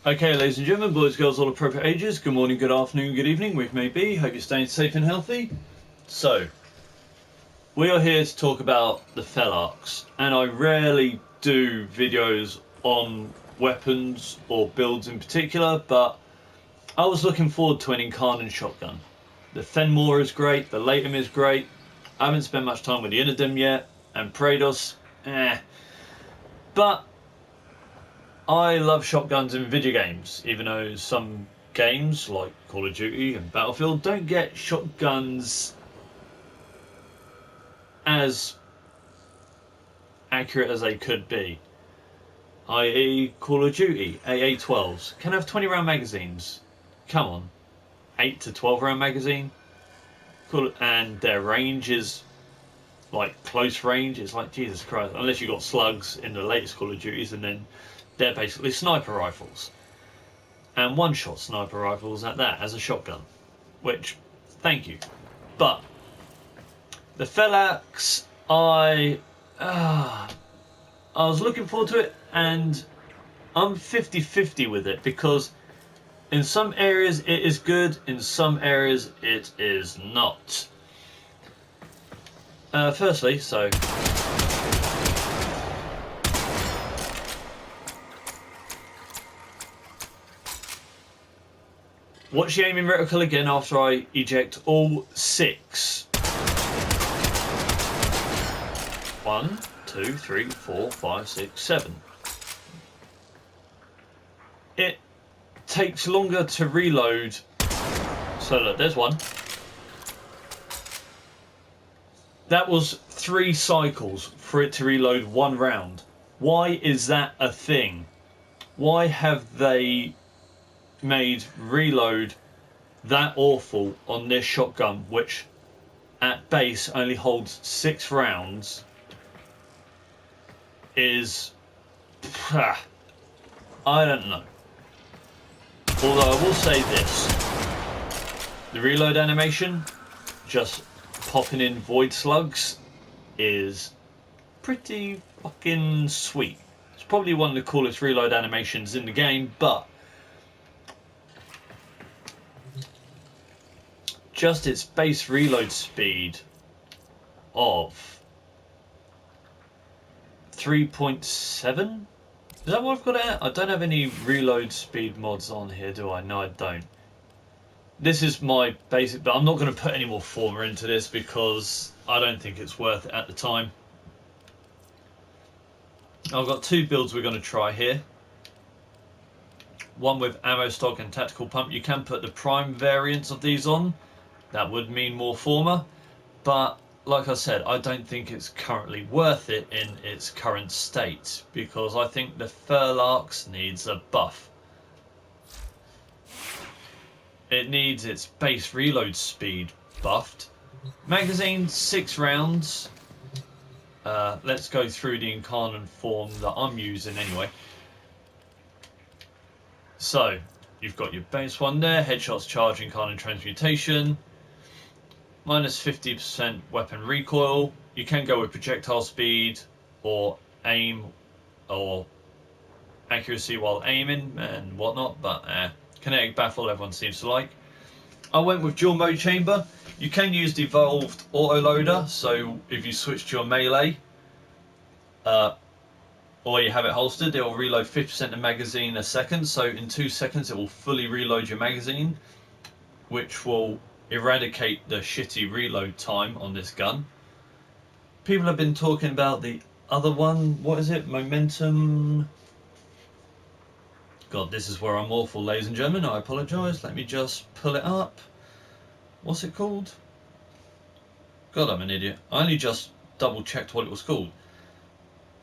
Okay, ladies and gentlemen, boys, girls, all appropriate ages, good morning, good afternoon, good evening, which may be. Hope you're staying safe and healthy. So, we are here to talk about the Felarx, and I rarely do videos on weapons or builds in particular, but I was looking forward to an incarnon shotgun. The Fenmore is great, the Latham is great. I haven't spent much time with the Inodem yet, and Praedos, But I love shotguns in video games, even though some games like Call of Duty and Battlefield don't get shotguns as accurate as they could be. I.e. Call of Duty AA-12s can have 20 round magazines. Come on, 8 to 12 round magazine, and their range is like close range. It's like Jesus Christ, unless you got slugs in the latest Call of Duties, and then they're basically sniper rifles. And one-shot sniper rifles at that, as a shotgun. Which, thank you. But, the Felarx, I was looking forward to it, and I'm 50-50 with it, because in some areas it is good, in some areas it is not. Firstly, so... watch the aiming reticle again after I eject all 6. 1, 2, 3, 4, 5, 6, 7. It takes longer to reload. So look, there's one. That was 3 cycles for it to reload 1 round. Why is that a thing? Why have they made reload that awful on this shotgun, which at base only holds 6 rounds? Is I don't know. Although I will say this, the reload animation, just popping in void slugs, is pretty fucking sweet. It's probably one of the coolest reload animations in the game, but just its base reload speed of 3.7? Is that what I've got it at? I don't have any reload speed mods on here, do I? No, I don't. This is my basic, but I'm not going to put any more former into this because I don't think it's worth it at the time. I've got 2 builds we're going to try here. One with ammo stock and tactical pump. You can put the prime variants of these on. That would mean more former, but like I said, I don't think it's currently worth it in its current state, because I think the Felarx needs a buff. It needs its base reload speed buffed. Magazine 6 rounds. Let's go through the incarnon form that I'm using anyway. So, you've got your base one there, headshots, charge, incarnon transmutation. Minus 50% weapon recoil. You can go with projectile speed or aim or accuracy while aiming and whatnot, but kinetic baffle everyone seems to like. I went with dual mode chamber. You can use the evolved autoloader, so if you switch to your melee or you have it holstered, it will reload 50% of magazine a second, so in 2 seconds it will fully reload your magazine, which will eradicate the shitty reload time on this gun. People have been talking about the other one. What is it? Momentum. God, this is where I'm awful, ladies and gentlemen. I apologise. Let me just pull it up. What's it called? God, I'm an idiot. I only just double checked what it was called.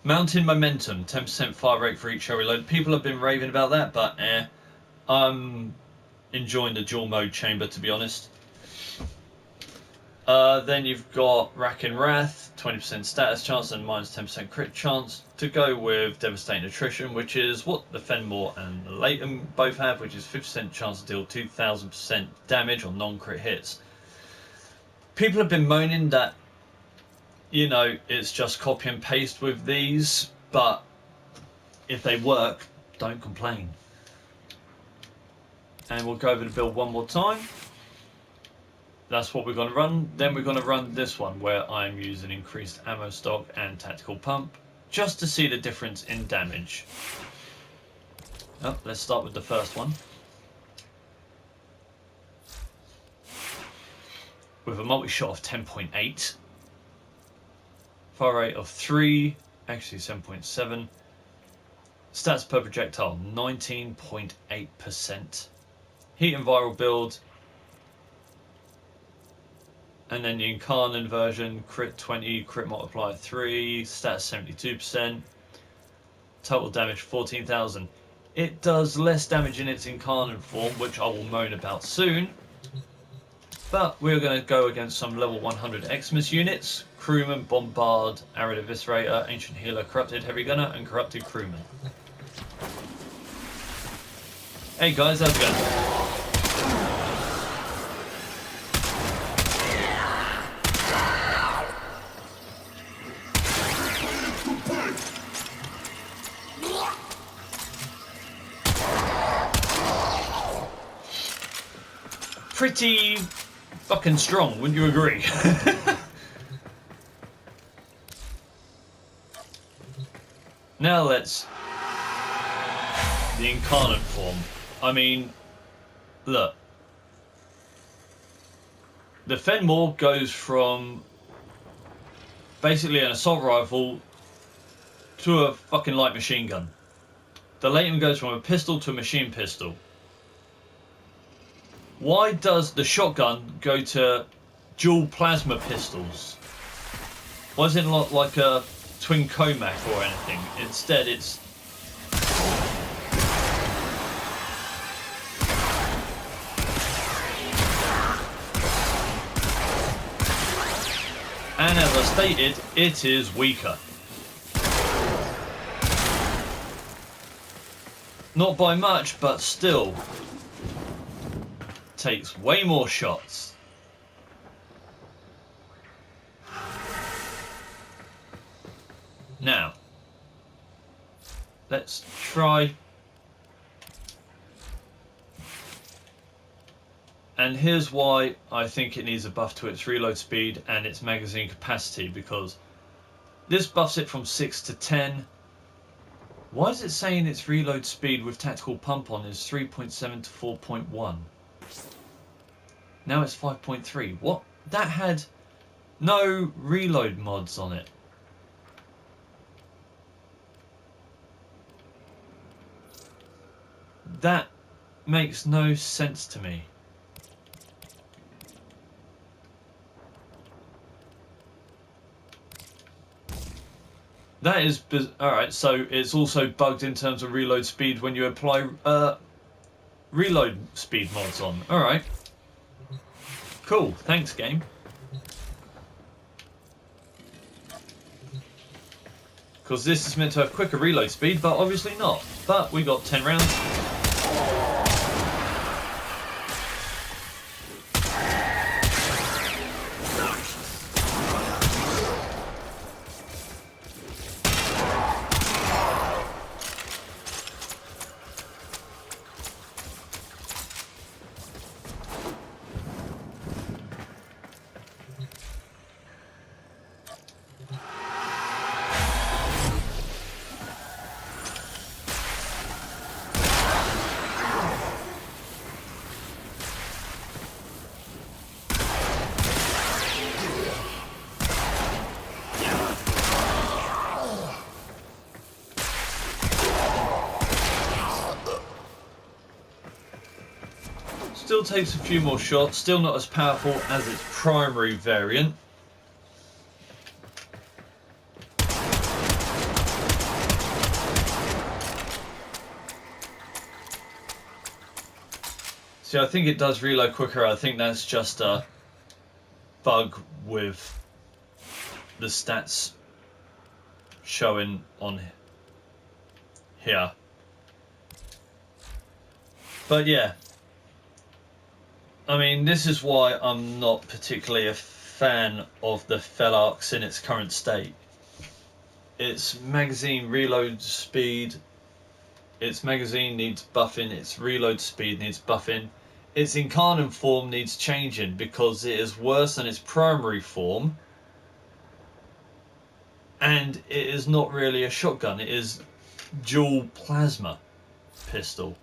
Mountain Momentum. 10% fire rate for each shell reload. People have been raving about that, but I'm enjoying the dual mode chamber, to be honest. Then you've got Rack and Wrath, 20% status chance and minus 10% crit chance, to go with Devastating Attrition, which is what the Fenmore and the Latham both have, which is 50% chance to deal 2000% damage on non-crit hits. People have been moaning that, you know, it's just copy and paste with these, but if they work, don't complain. and we'll go over the build one more time. That's what we're going to run. Then we're going to run this one where I'm using increased ammo stock and tactical pump just to see the difference in damage. Oh, let's start with the first one. With a multi-shot of 10.8. Fire rate of 3, actually 7.7. Stats per projectile, 19.8%. Heat and viral build. And then the incarnon version, crit 20, crit multiplier 3, stats 72%. Total damage 14,000. It does less damage in its incarnon form, which I will moan about soon. But we're going to go against some level 100 Xmas units. Crewman, Bombard, Arid Eviscerator, Ancient Healer, Corrupted Heavy Gunner, and Corrupted Crewman. Hey guys, how's it going? Pretty fucking strong, wouldn't you agree? Now let's... the incarnate form. I mean, look. The Fenmore goes from basically an assault rifle to a fucking light machine gun. The Leighton goes from a pistol to a machine pistol. Why does the shotgun go to dual plasma pistols? Why is it not like a twin Comac or anything? Instead it's... and as I stated, it is weaker. Not by much, but still. Takes way more shots. Now, let's try. And here's why I think it needs a buff to its reload speed and its magazine capacity, because this buffs it from 6 to 10. Why is it saying its reload speed with tactical pump on is 3.7 to 4.1? Now it's 5.3. What? That had no reload mods on it. That makes no sense to me. That is... alright, so it's also bugged in terms of reload speed when you apply reload speed mods on. Alright. Cool, thanks game. Because this is meant to have quicker reload speed, but obviously not. But we got 10 rounds. Still takes a few more shots, still not as powerful as its primary variant. See, I think it does reload quicker. I think that's just a bug with the stats showing on here. But yeah. I mean, this is why I'm not particularly a fan of the Felarx in its current state. Its magazine reload speed its magazine needs buffing, its reload speed needs buffing, its incarnon form needs changing because it is worse than its primary form, and it is not really a shotgun, it is dual plasma pistol.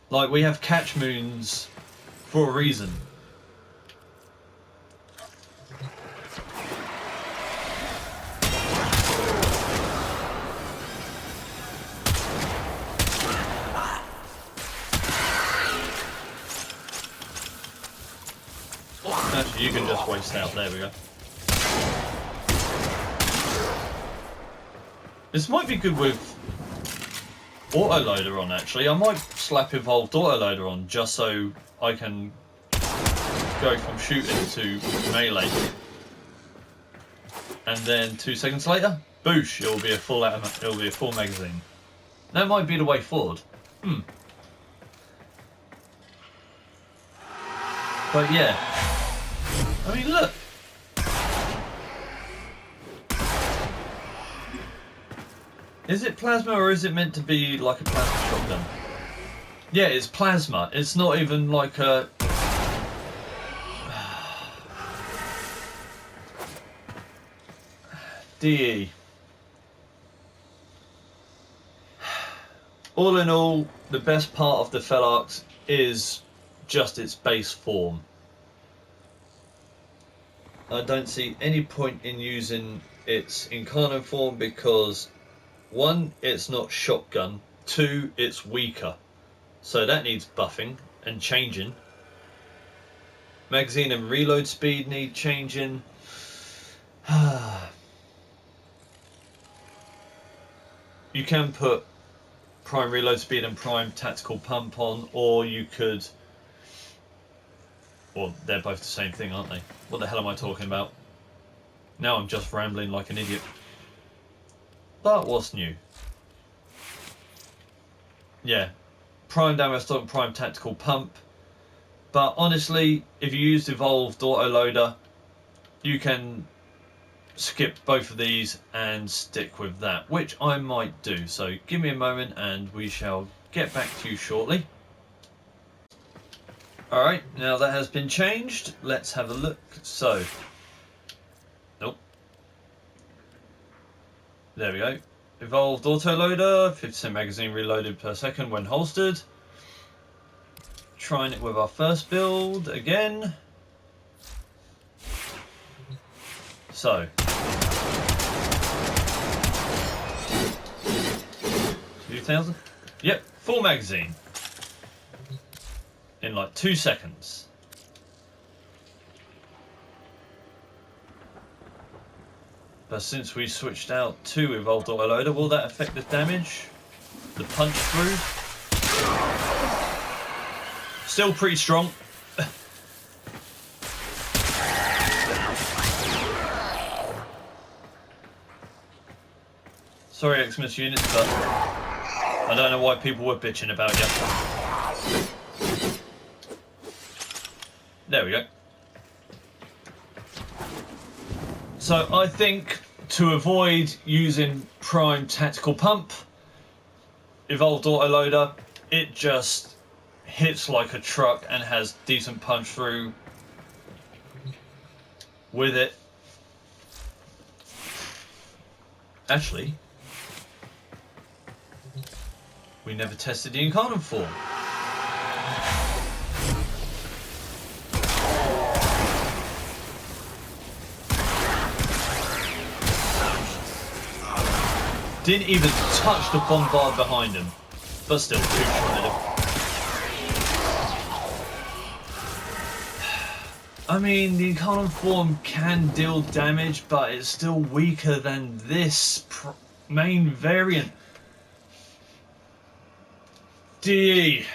Like, we have catch moons for a reason. Actually, you can just waste out. There we go. This might be good with autoloader on, actually. I might slap evolved autoloader on just so I can go from shooting to melee. And then 2 seconds later, boosh, it'll be a full magazine. That might be the way forward. But yeah. I mean, look. Is it plasma or is it meant to be like a plasma shotgun? Yeah, it's plasma. It's not even like a... DE. All in all, the best part of the Felarx is just its base form. I don't see any point in using its incarnon form because 1, it's not shotgun, 2, it's weaker, so that needs buffing and changing. Magazine and reload speed need changing. You can put prime reload speed and prime tactical pump on, or you could... Well, they're both the same thing, aren't they? What the hell am I talking about? Now I'm just rambling like an idiot. But what's new? Yeah, prime damage stock, prime tactical pump. But honestly, if you use evolved autoloader, you can skip both of these and stick with that, which I might do. So give me a moment and we shall get back to you shortly. Alright, now that has been changed, let's have a look. So, nope. There we go. Evolved autoloader, 50% magazine reloaded per second when holstered. Trying it with our first build again. So, 2000? Yep, full magazine. In like 2 seconds. But since we switched out to evolved autoloader, will that affect the damage? The punch through? Still pretty strong. Sorry, Xmas units, but I don't know why people were bitching about you. There we go. So I think to avoid using prime tactical pump, evolved autoloader, it just hits like a truck and has decent punch through with it. Actually, we never tested the incarnon form. Didn't even touch the bombard behind him, but still two-shotted him. I mean, the incarnon form can deal damage, but it's still weaker than this main variant. DE.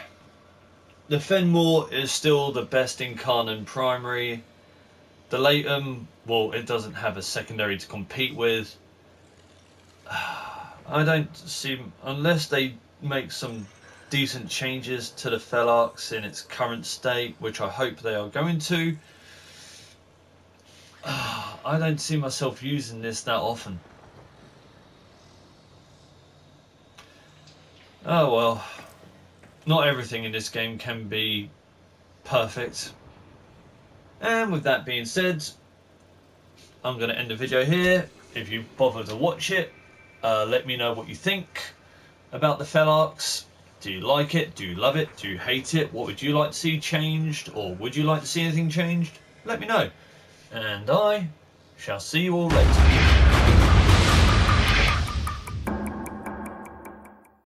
The Fenmore is still the best incarnon primary. The Latum, well, it doesn't have a secondary to compete with. I don't see, unless they make some decent changes to the Felarx in its current state, which I hope they are going to. I don't see myself using this that often. Oh well, not everything in this game can be perfect. And with that being said, I'm going to end the video here. If you bother to watch it, let me know what you think about the Felarx. Do you like it? Do you love it? Do you hate it? What would you like to see changed? Or would you like to see anything changed? Let me know. And I shall see you all later.